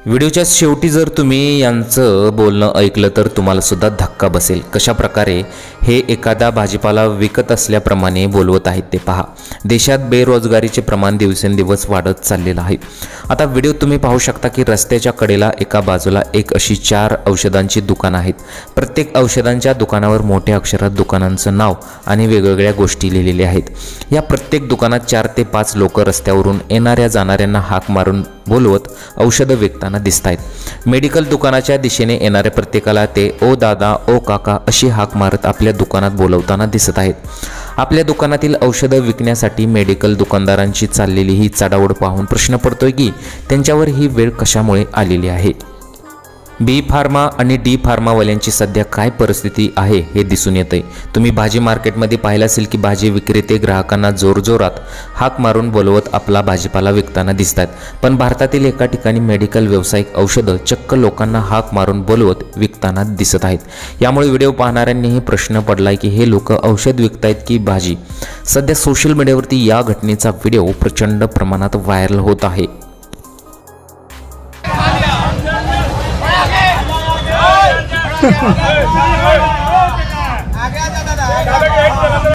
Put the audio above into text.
व्हिडिओच्या शेवटी जर तुम्ही यांचं बोलणं ऐकलं तर तुम्हाला सुद्धा धक्का बसेल। कशा प्रकारे हे एखादा भाजीपाला विकत असल्याप्रमाणे बोलवत आहेत ते पहा। देशात बेरोजगारीचे प्रमाण दिवसेंदिवस वाढत चाललेलं आहे। आता व्हिडिओ तुम्ही पाहू शकता की रस्त्याच्या कडेला एका बाजूला एक अशी 4 औषधांची दुकानं आहेत। प्रत्येक औषधांच्या दुकानावर मोठ्या अक्षरात दुकानांचं नाव आणि वेगवेगळ्या गोष्टी लिहिलेल्या आहेत। या प्रत्येक दुकानात 4 ते 5 लोक रस्त्यावरून येणाऱ्या जाणाऱ्यांना हाक मारून बोलवत औषधं विकताना दिसतायत। मेडिकल दुकानाच्या दिशेने येणाऱ्या प्रत्येकाला ते ओ दादा ओ काका अशी हाक मारत आपल्या दुकानात बोलवताना दिसत आहेत। आपल्या दुकानातील औषधं विकण्यासाठी मेडिकल दुकानदारांची चाललेली ही चढाओढ पाहून प्रश्न पडतोय की त्यांच्यावर ही वेळ कशामुळे आलेली आहे। बी फार्मा आणि डी फार्मावाल्यांची सध्या काय परिस्थिती आहे हे दिसून येते। तुम्ही भाजी मार्केटमध्ये पाहिलं असेल की भाजी विक्रेते ग्राहकांना जोरजोरात हाक मारून बोलवत आपला भाजीपाला विकताना दिसतात। पण भारतातील एका ठिकाणी मेडिकल व्यावसायिक औषधं चक्क लोकांना हाक मारून बोलवत विकताना दिसत आहेत। यामुळे व्हिडिओ पाहणाऱ्यांनीही प्रश्न पडलाय की हे लोक औषध विकतायत की भाजी। सध्या सोशल मीडियावरती या घटनेचा व्हिडिओ प्रचंड प्रमाणात व्हायरल होत आहे।